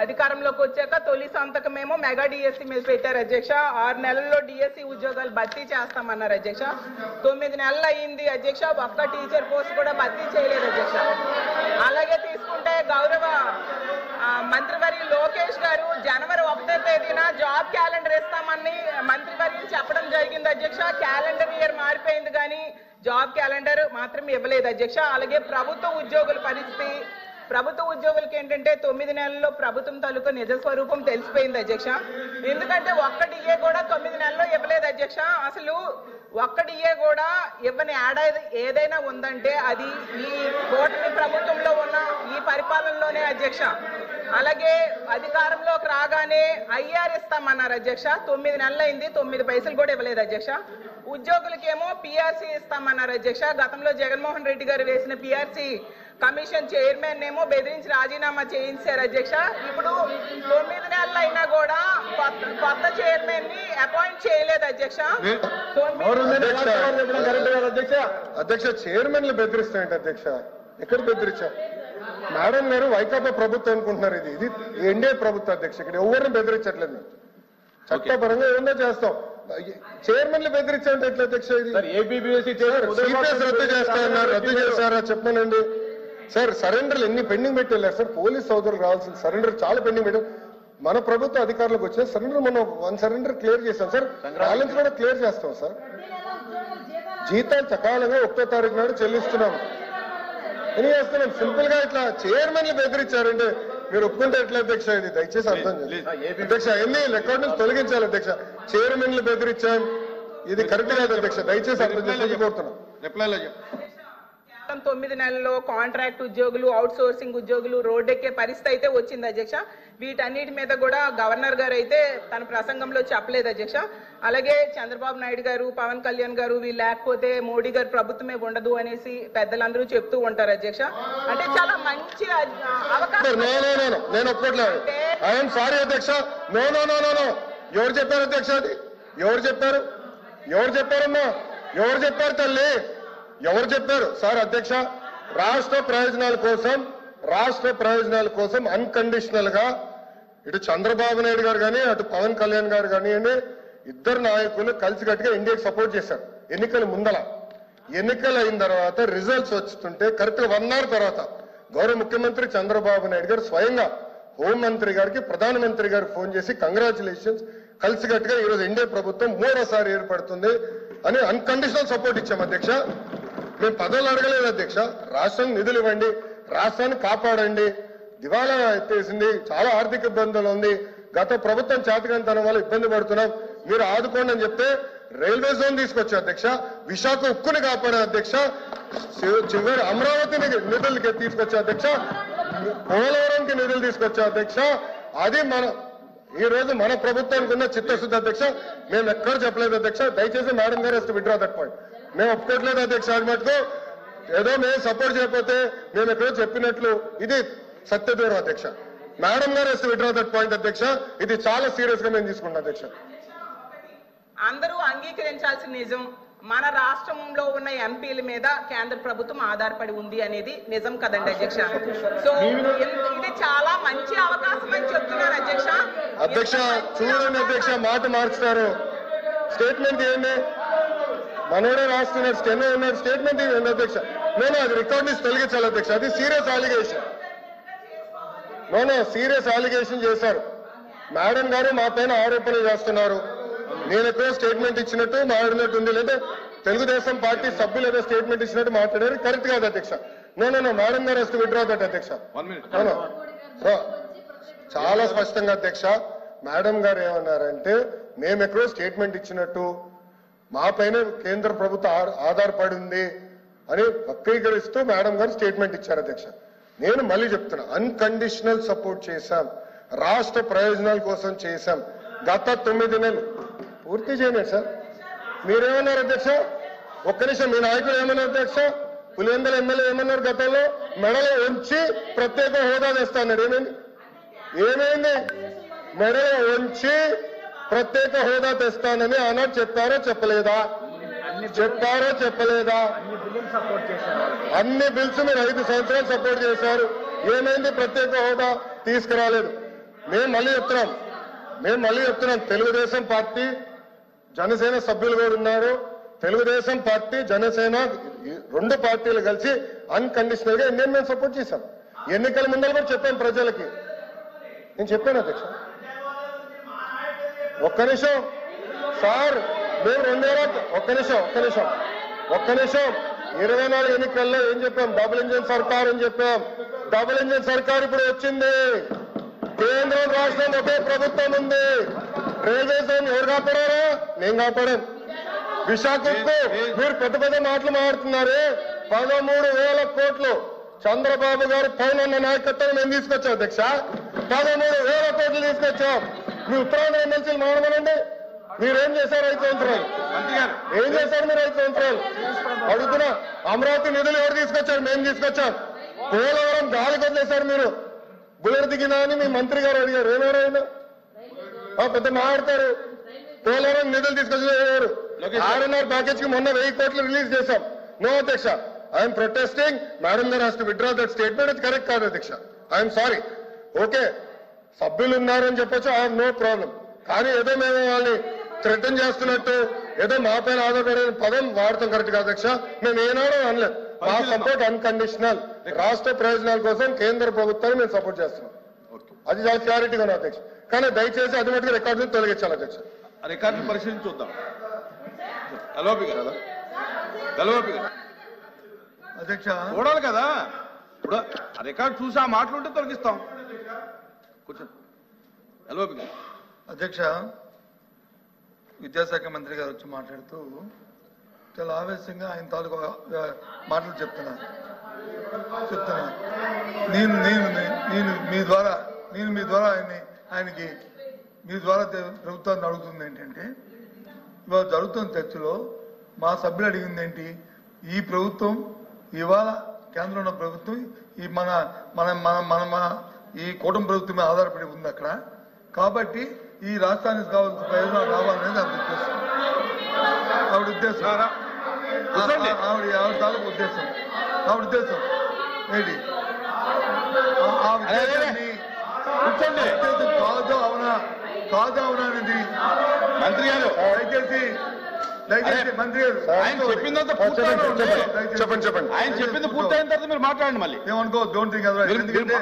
అధికారంలోకి వచ్చాక తొలి సంతకమేమో మెగా డిఎస్సి మీద పెట్టారు అధ్యక్ష. 6 నెలల్లో డిఎస్సి ఉద్యోగాలు భర్తీ చేస్తామన్నారు అధ్యక్ష. 9 నెలలు అయింది అధ్యక్ష, ఒక్క టీచర్ పోస్ట్ కూడా భర్తీ చేయలేదు అధ్యక్ష. అలాగే తీసుకుంటే గౌరవ మంత్రివర్య లోకేష్ గారు జనవరి 1వ తేదీన జాబ్ క్యాలెండర్ ఇస్తామని మంత్రివర్యం చెప్పడం జరిగింది అధ్యక్ష. క్యాలెండర్ ఇయర్ మారిపోయింది కానీ జాబ్ క్యాలెండర్ మాత్రం ఇవ్వలేదు అధ్యక్ష. అలాగే ప్రభుత్వ ఉద్యోగుల పరిస్థితి, ప్రభుత్వ ఉద్యోగులకి ఏంటంటే 9 నెలల్లో ప్రభుత్వం తాలూకు నిజ స్వరూపం తెలిసిపోయింది అధ్యక్ష. ఎందుకంటే ఒక్క డిఏ కూడా 9 నెలల్లో ఇవ్వలేదు అధ్యక్ష. అసలు ఒక్క డిఏ కూడా ఇవ్వని ఏడాది ఏదైనా ఉందంటే అది ఈ కూటమి ప్రభుత్వంలో ఉన్న ఈ పరిపాలనలోనే అధ్యక్ష. అలాగే అధికారంలోకి రాగానే ఐఆర్ ఇస్తామన్నారు అధ్యక్ష. 9 నెలలు అయింది, 9 పైసలు కూడా ఇవ్వలేదు అధ్యక్ష. ఉద్యోగులకేమో పిఆర్సీ ఇస్తామన్నారు అధ్యక్ష. గతంలో జగన్మోహన్ రెడ్డి గారు వేసిన పిఆర్సీ కమిషన్ చైర్మన్ ఏమో బెదిరించి రాజీనామా చేయించారు అధ్యక్ష. ఇప్పుడు 9 నెలలు అయినా కూడా కొత్త చైర్మన్ ని అపాయింట్ చేయలేదు అధ్యక్ష. అధ్యక్ష చైర్మన్లు బెదిరిస్తాయంట అధ్యక్ష. ఎక్కడ బెదిరించా? మేడం గారు వైకాపా ప్రభుత్వం అనుకుంటున్నారు. ఇది ఎన్డీఏ ప్రభుత్వం అధ్యక్ష. ఇక్కడ ఎవరిని బెదిరించట్లేదు. చట్టపరంగా ఏమన్నా చేస్తాం. చైర్మన్లు బెదిరించాలంటే ఎట్లా అధ్యక్ష? ఇది సిపిఎస్ రద్దు చేస్తారన్నారు, రద్దు చేస్తారా చెప్పనండి సార్. సరెండర్లు ఎన్ని పెండింగ్ పెట్టి వెళ్ళారు సార్. పోలీస్ సోదరులు రావాల్సిన సరెండర్ చాలా పెండింగ్ పెట్టాం. మన ప్రభుత్వ అధికారులకు వచ్చిన సరెండర్ మనం 1 సరెండర్ క్లియర్ చేస్తాం సార్. బ్యాలెన్స్ కూడా క్లియర్ చేస్తాం సార్. జీతాలు సకాలంగా 1వ తారీఖు నాడు చెల్లిస్తున్నాం. ఎన్ని చేస్తున్నాం? సింపుల్ గా ఇట్లా చైర్మన్లు బెదిరించారంటే మీరు ఒప్పుకుంటే ఎట్లా అధ్యక్ష? ఇది దయచేసి అర్థం చేయండి అధ్యక్ష. ఎన్ని రికార్డు నుంచి తొలగించాలి అధ్యక్ష. చైర్మన్లు బెదిరించాం, ఇది కరెక్ట్ కాదు అధ్యక్ష. దయచేసి అర్థం చేసి కోరుతున్నాం. 9 నెలల్లో కాంట్రాక్ట్ ఉద్యోగులు, అవుట్ సోర్సింగ్ ఉద్యోగులు రోడ్డెక్కే పరిస్థితి అయితే వచ్చింది అధ్యక్ష. వీటన్నిటి మీద కూడా గవర్నర్ గారు అయితే తన ప్రసంగంలో చెప్పలేదు అధ్యక్ష. అలాగే చంద్రబాబు నాయుడు గారు, పవన్ కళ్యాణ్ గారు వీళ్ళు లేకపోతే మోడీ గారు ప్రభుత్వమే ఉండదు అనేసి పెద్దలందరూ చెప్తూ ఉంటారు అధ్యక్ష. అంటే చాలా మంచి అవకాశం. నేను ఒప్పుకోవట్లేదు. ఐఎమ్ సారీ అధ్యక్ష. No no no no no. ఎవరు చెప్పారు అధ్యక్ష? అది ఎవరు చెప్పారు? ఎవరు చెప్పారమ్మా? ఎవరు చెప్పారు తల్లి? ఎవరు చెప్పారు సార్? అధ్యక్ష రాష్ట్ర ప్రయోజనాల కోసం అన్కండిషనల్ గా ఇటు చంద్రబాబు నాయుడు గారు కానీ అటు పవన్ కళ్యాణ్ గారు కానివ్వండి, ఇద్దరు నాయకులు కలిసికట్టుగా ఇండియాకి సపోర్ట్ చేశారు. ఎన్నికల ముందల, ఎన్నికలు అయిన తర్వాత రిజల్ట్స్ వస్తుంటే కరెక్ట్ గా 1 అవర్ తర్వాత గౌరవ ముఖ్యమంత్రి చంద్రబాబు నాయుడు గారు స్వయంగా హోంమంత్రి గారికి, ప్రధానమంత్రి గారికి ఫోన్ చేసి కంగ్రాచులేషన్స్, కలిసికట్టుగా ఈరోజు ఎన్డీఏ ప్రభుత్వం 3వసారి ఏర్పడుతుంది అని అన్కండిషనల్ సపోర్ట్ ఇచ్చాం అధ్యక్ష. మేము పదవులు అడగలేదు అధ్యక్ష. రాష్ట్రానికి నిధులు ఇవ్వండి, రాష్ట్రాన్ని కాపాడండి, దివాలా ఎత్తేసింది, చాలా ఆర్థిక ఇబ్బందులు ఉంది, గత ప్రభుత్వం చేతకంతనం వల్ల ఇబ్బంది పడుతున్నాం, మీరు ఆదుకోండి అని చెప్తే రైల్వే జోన్ తీసుకొచ్చా అధ్యక్ష. విశాఖ ఉక్కుని కాపాడే అధ్యక్ష. చివరి అమరావతిని నిధులకి తీసుకొచ్చా అధ్యక్ష. పోలవరంకి నిధులు తీసుకొచ్చా అధ్యక్ష. అది ఈ రోజు మన ప్రభుత్వానికి ఉన్న చిత్తశుద్ధి అధ్యక్ష. మేము ఎక్కడ చెప్పలేదు అధ్యక్ష. దయచేసి మేడం గారు has to withdraw that point. మేము ఒప్పుకోవట్లేదు అధ్యక్ష. అది మటుకు ఏదో మేము సపోర్ట్ చేయకపోతే మేము ఎక్కడో చెప్పినట్లు ఇది సత్యదూరం అధ్యక్ష. మేడం గారు has to withdraw that point అధ్యక్ష. ఇది చాలా సీరియస్ గా మేము తీసుకుంటాం అధ్యక్ష. అందరూ అంగీకరించాల్సిన నిజం, మన రాష్ట్రంలో ఉన్న ఎంపీల మీద కేంద్ర ప్రభుత్వం ఆధారపడి ఉంది అనేది నిజం కదండి అధ్యక్ష. సో ఇది చాలా మంచి అవకాశం అని చెప్తున్నారు అధ్యక్ష. అధ్యక్ష చూడండి అధ్యక్ష, మాట మార్చుతారు. స్టేట్మెంట్ ఏంటి? మనోడే రాస్తున్నారు, స్టెనో ఉన్నారు, స్టేట్మెంట్ ఏంటి అధ్యక్ష? నేను అది రికార్డ్ నుంచి తొలగించాలి అధ్యక్ష. అది సీరియస్ అలిగేషన్. సీరియస్ అలిగేషన్ చేశారు మేడం గారు. మా పైన ఆరోపణలు చేస్తున్నారు. నేను ఎక్కడో స్టేట్మెంట్ ఇచ్చినట్టు మాట్లాడినట్టు ఉంది, లేదా తెలుగుదేశం పార్టీ సభ్యులు ఏదో స్టేట్మెంట్ ఇచ్చినట్టు మాట్లాడారు. కరెక్ట్ కాదు అధ్యక్ష. నో మేడం గారు వస్తే విత్డ్రా దట్ అధ్యక్ష. చాలా స్పష్టంగా అధ్యక్ష మేడం గారు ఏమన్నారంటే మేము ఎక్కడో స్టేట్మెంట్ ఇచ్చినట్టు, మా పైన కేంద్ర ప్రభుత్వం ఆధారపడి ఉంది అని వక్రీకరిస్తూ మేడం గారు స్టేట్మెంట్ ఇచ్చారు అధ్యక్ష. నేను మళ్ళీ చెప్తున్నా, అన్కండిషనల్ సపోర్ట్ చేశాం, రాష్ట్ర ప్రయోజనాల కోసం చేశాం. గత 9 నెలలు పూర్తి చేయలేదు సార్. మీరేమన్నారు అధ్యక్ష? ఒక్క నిమిషం. మీ నాయకులు ఏమన్నారు అధ్యక్ష? పులివెందుల ఎమ్మెల్యే ఏమన్నారు? గతంలో మెడలో ఉంచి ప్రత్యేక హోదా తెస్తాన్నారు. ఏమైంది? మెడలో ఉంచి ప్రత్యేక హోదా తెస్తానని ఆనాడు చెప్పారో చెప్పలేదా? అన్ని బిల్స్ మీరు 5 సంవత్సరాలు సపోర్ట్ చేశారు. ఏమైంది? ప్రత్యేక హోదా తీసుకురాలేదు. మేము మళ్ళీ చెప్తున్నాం తెలుగుదేశం పార్టీ జనసేన సభ్యులు కూడా ఉన్నారు. తెలుగుదేశం పార్టీ జనసేన రెండు పార్టీలు కలిసి అన్కండిషనల్ గా ఇండియన్ మేము సపోర్ట్ చేశాం. ఎన్నికల ముందర కూడా చెప్పాం ప్రజలకి. నేను చెప్పాను అధ్యక్ష. ఒక్క నిమిషం సార్, మేము ఒక్క నిమిషం 24 ఎన్నికల్లో ఏం చెప్పాం? డబుల్ ఇంజిన్ సర్కార్ అని చెప్పాం. డబుల్ ఇంజిన్ సర్కార్ ఇప్పుడు వచ్చింది. కేంద్రం రాష్ట్రం ఒకే ప్రభుత్వం ఉంది. రైల్వే జోన్ ఎవరు కాపాడారా? నేను కాపాడాను. విశాఖకు మీరు పెద్ద మాటలు మాట్లాడుతున్నారు. 13,000 కోట్లు చంద్రబాబు గారు పైన నాయకత్వం మేము తీసుకొచ్చాం అధ్యక్ష. 13,000 కోట్లు తీసుకొచ్చాం. మీ ఉత్తరాంధ్ర ఎమ్మెల్సీలు మాట్లాడండి. మీరేం చేశారు 5 సంవత్సరాలు? ఏం చేశారు మీరు 5 సంవత్సరాలు? అడుగుతున్నా. అమరావతి నిధులు ఎవరు తీసుకొచ్చారు? మేము తీసుకొచ్చాం. పోలవరం గాలికి వదిలేశారు మీరు. బుల్లెట్ దిగినా అని మీ మంత్రి గారు అడిగారు. ఏమేరైనా పెద్ద మాట్లాడతారు. పోలవరం నిధులు తీసుకొచ్చారు. RNR ప్యాకేజ్ కి మొన్న 1000 కోట్లు రిలీజ్ చేశాం. నో అధ్యక్ష, ఐఎమ్ ప్రొటెస్టింగ్. మేడం గారు has to withdraw that statement. ఇది కరెక్ట్ కాదు అధ్యక్ష. I'm sorry. ఓకే, సభ్యులు ఉన్నారని చెప్పొచ్చు, ఐ హావ్ నో ప్రాబ్లం. కానీ ఏదో మేము వాళ్ళని థ్రెటన్ చేస్తున్నట్టు ఏదో మా పైన ఆధారపడే పదం వాడతాం కరెక్ట్ కాదు అధ్యక్ష. మేము ఏనాడో అనలేదు. మా సపోర్ట్ అన్కండిషనల్. రాష్ట్ర ప్రయోజనాల కోసం కేంద్ర ప్రభుత్వాన్ని మేము సపోర్ట్ చేస్తున్నాం. అది చాలా క్లారిటీగా ఉంది అధ్యక్ష. కానీ దయచేసి అది మటుకు రికార్డు తొలగించాలి అధ్యక్ష. రికార్డు పరిశీలించి చూద్దాం. అధ్యక్ష చూడాలి కదా. ఇప్పుడు రికార్డు చూసి ఆ మాటలుంటే తొలగిస్తాం. కూర్చోండి. అధ్యక్ష, విద్యాశాఖ మంత్రి గారు వచ్చి మాట్లాడుతూ చాలా ఆవేశంగా ఆయన తాలూకు మాటలు చెప్తున్నారు. నేను మీ ద్వారా మీ ద్వారా ప్రభుత్వాన్ని అడుగుతుంది ఏంటంటే, ఇవాళ జరుగుతున్న చర్చలో మా సభ్యులు అడిగింది ఏంటి? ఈ ప్రభుత్వం ఇవాళ కేంద్రంలో ప్రభుత్వం ఈ మన మన మన మన ఈ కూటమి ప్రభుత్వం మీద ఆధారపడి ఉంది అక్కడ. కాబట్టి ఈ రాష్ట్రానికి కావాల్సిన ప్రయోజనాలు రావాలనేది ఆవిడ ఉద్దేశం. ఆవిడ తాలూకు ఉద్దేశం. ఆవిడ ఉద్దేశం ఏంటి? ఆ ఉద్దేశాన్ని కాదు అవునా అనేది మంత్రి గారు దయచేసి మంత్రి గారు ఆయన చెప్పిందంతా చెప్పండి. ఆయన చెప్పింది పూర్తయిన తర్వాత మీరు మాట్లాడండి. మళ్ళీ ఏమనుకో, డోంట్ థింక్ అదర్వైజ్. ఎందుకంటే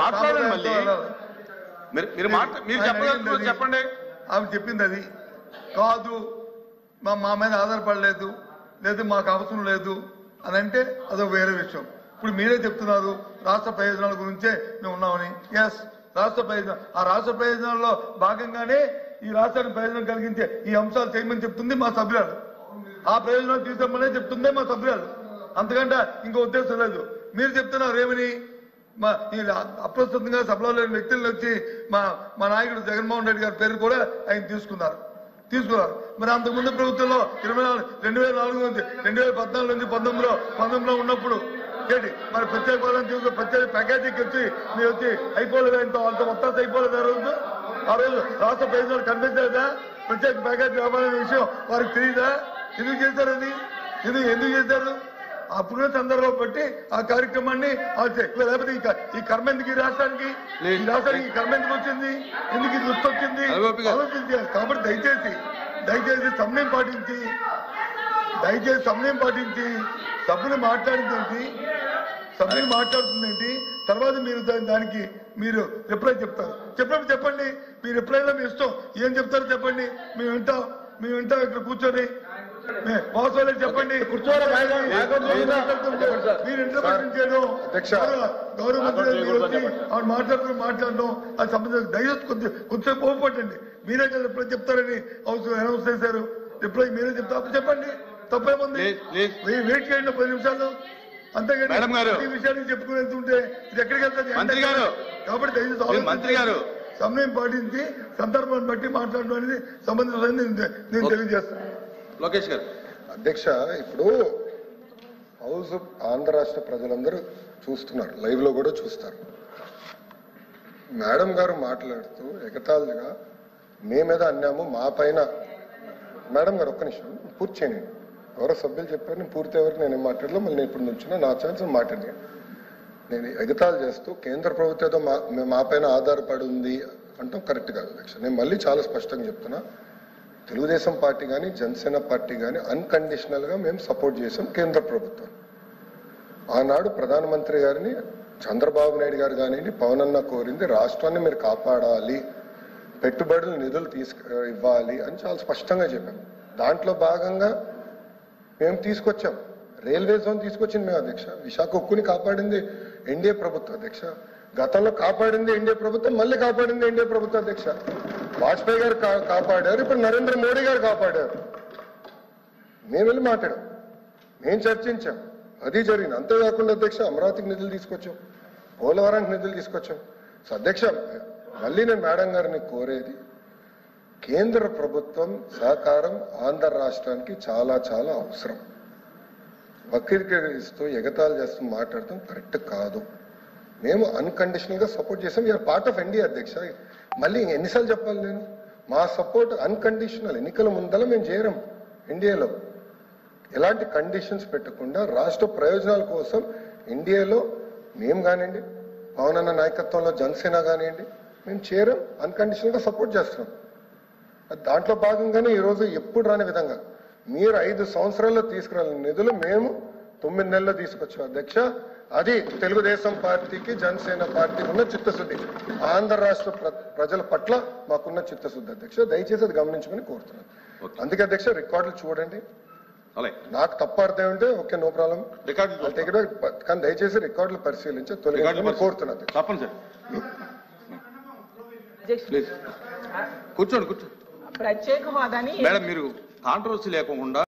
మాట్లాడండి. మళ్ళీ మీరు చెప్పండి. ఆమె చెప్పింది అది కాదు, మా మీద ఆధారపడలేదు, లేదు మాకు అవసరం లేదు అని అంటే అదొక వేరే విషయం. ఇప్పుడు మీరే చెప్తున్నారు రాష్ట్ర ప్రయోజనాల గురించే మేము ఉన్నామని. ఎస్, రాష్ట్ర ప్రయోజనం. ఆ రాష్ట్ర ప్రయోజనాల్లో భాగంగానే ఈ రాష్ట్రానికి ప్రయోజనం కలిగించే ఈ అంశాలు చేయమని చెప్తుంది మా సభ్యురాలు. ఆ ప్రయోజనాలు తీసుకోమనే చెప్తుందే మా సభ్యురాలు. అంతకంటే ఇంకో ఉద్దేశం లేదు. మీరు చెప్తున్నారు ఏమని? అప్రస్తుతంగా సభలో లేని వ్యక్తులను వచ్చి మా నాయకుడు జగన్మోహన్ రెడ్డి గారి పేరు కూడా ఆయన తీసుకున్నారు. మరి అంతకుముందు ప్రభుత్వంలో 2004 నుంచి 2014 నుంచి 19లో ఉన్నప్పుడు ఏంటి మరి ప్రత్యేక పాలన తీసుకుని ప్రత్యేక ప్యాకేజీకి వచ్చి మీరు వచ్చి అయిపోలేదు, అంత మొత్తం అయిపోలేదు. ఆ రోజు రాష్ట్ర ప్రయోజనాలు కనిపించలేదా? ప్రత్యేక ప్యాకేజీ కావాలనే విషయం వారికి తెలియదా? ఎందుకు చేశారు అది? ఎందుకు చేశారు? అప్పుడున్న సందర్భం బట్టి ఆ కార్యక్రమాన్ని లేకపోతే ఈ కర్మ ఎందుకు ఈ రాష్ట్రానికి కర్మ ఎందుకు వచ్చింది? ఎందుకు ఇది గుర్తొచ్చింది? ఆలోచించాలి. కాబట్టి దయచేసి సమయం పాటించి సభ్యులు మాట్లాడుతుందేంటి? తర్వాత మీరు దానికి మీరు రిప్లై చెప్పండి. మీ రిప్లైలో మీ ఇష్టం ఏం చెప్తారో చెప్పండి. మేము వింటాం ఇక్కడ కూర్చొని. వాస్తవాలు చెప్పండి. మీరు ఇంటర్ప్రిటేషన్ చేయడం, గౌరవ మంత్రి ఆవిడ మాట్లాడడం అది సంబంధించిన దయచేసి కొంచెం కోపపట్టండి. మీరే కదా రిప్లై చెప్తారని అనౌన్స్ చేశారు. రిప్లై మీరే చెప్తారు, చెప్పండి. తప్పేముంది? వెయిట్ చేయండి 10 నిమిషాలు. అంతేగాని ఈ విషయాన్ని చెప్పుకునేస్తుంటే ఇది ఎక్కడికి వెళ్తుంది? కాబట్టి దయచేసి మంత్రి గారు సమయం పాటించి సందర్భాన్ని బట్టి మాట్లాడడం అనేది సంబంధించిన నేను తెలియజేస్తాను. లోకేష్ గారు. అధ్యక్ష, ఇప్పుడు హౌస్ ఆంధ్ర రాష్ట్ర ప్రజలందరూ చూస్తున్నారు, లైవ్ లో కూడా చూస్తారు. మేడం గారు మాట్లాడుతూ ఎగతాళిగా మేమేదో అన్నాము మా పైన. మేడం గారు ఒక్క నిమిషం పూర్తి చేయండి. ఎవరో సభ్యులు చెప్పారు, నేను పూర్తి ఎవరికి నేను మాట్లాడలేదు. మళ్ళీ నేను ఇప్పుడు నుంచున్నా, నా ఛాన్స్ మాట్లాడి నేను ఎగతాళి చేస్తూ కేంద్ర ప్రభుత్వంతో మా పైన ఆధారపడి ఉంది అంటాం కరెక్ట్ కాదు అధ్యక్ష. నేను మళ్ళీ చాలా స్పష్టంగా చెప్తున్నా, తెలుగుదేశం పార్టీ కానీ జనసేన పార్టీ కానీ అన్కండిషనల్ గా మేము సపోర్ట్ చేసాం కేంద్ర ప్రభుత్వం. ఆనాడు ప్రధానమంత్రి గారిని చంద్రబాబు నాయుడు గారు కానివ్వండి, పవన్ అన్న కోరింది రాష్ట్రాన్ని మీరు కాపాడాలి, పెట్టుబడులు నిధులు ఇవ్వాలి అని చాలా స్పష్టంగా చెప్పాం. దాంట్లో భాగంగా మేము తీసుకొచ్చాం, రైల్వే జోన్ తీసుకొచ్చింది మేము అధ్యక్ష. విశాఖ ఉక్కుని కాపాడింది ఎన్డీఏ ప్రభుత్వం అధ్యక్ష. గతంలో కాపాడింది ఎన్డీఏ ప్రభుత్వం, మళ్ళీ కాపాడింది ఎన్డీఏ ప్రభుత్వం అధ్యక్ష. వాజ్పేయి గారు కాపాడారు, ఇప్పుడు నరేంద్ర మోడీ గారు కాపాడారు. మేము వెళ్ళి మాట్లాడాం, మేము చర్చించాం, అది జరిగింది. అంతేకాకుండా అధ్యక్ష అమరావతికి నిధులు తీసుకొచ్చాం, పోలవరానికి నిధులు తీసుకొచ్చాం. సో అధ్యక్ష మళ్ళీ నేను మేడం గారిని కోరేది, కేంద్ర ప్రభుత్వం సహకారం ఆంధ్ర రాష్ట్రానికి చాలా చాలా అవసరం. వక్రీకరిస్తూ ఎగతాళి చేస్తూ మాట్లాడటం కరెక్ట్ కాదు. మేము అన్కండిషనల్ గా సపోర్ట్ చేసాం. యూఆర్ పార్ట్ ఆఫ్ ఎన్డీఏ అధ్యక్ష. మళ్ళీ ఎన్నిసార్లు చెప్పాలి నేను? మా సపోర్ట్ అన్కండిషనల్. ఎన్నికల ముందల మేము చేరం ఎన్డీఏలో. ఎలాంటి కండిషన్స్ పెట్టకుండా రాష్ట్ర ప్రయోజనాల కోసం ఎన్డీఏలో మేము కానివ్వండి, పవన్ అన్న నాయకత్వంలో జనసేన కానివ్వండి, మేము చేరం, అన్కండిషనల్ గా సపోర్ట్ చేస్తున్నాం. దాంట్లో భాగంగానే ఈరోజు ఎప్పుడు రాని విధంగా మీరు 5 సంవత్సరాల్లో తీసుకురాలని నిధులు మేము 9 నెలల్లో తీసుకొచ్చాం అధ్యక్ష. అది తెలుగుదేశం పార్టీకి జనసేన పార్టీకి ఉన్న చిత్తశుద్ధి, ఆంధ్ర రాష్ట్ర ప్రజల పట్ల మాకున్న చిత్తశుద్ధి అధ్యక్ష. దయచేసి అది గమనించమని కోరుతున్నాను. అందుకే అధ్యక్ష రికార్డులు చూడండి, నాకు తప్ప అర్థం ఉంటే ఓకే, నో ప్రాబ్లం, కానీ దయచేసి రికార్డులు పరిశీలించి తొలగించమని కోరుతున్నాను. కూర్చోండి కూర్చోండి ప్రత్యేక హోదాని మేడం, మీరు కాంట్రవర్సీ లేకుండా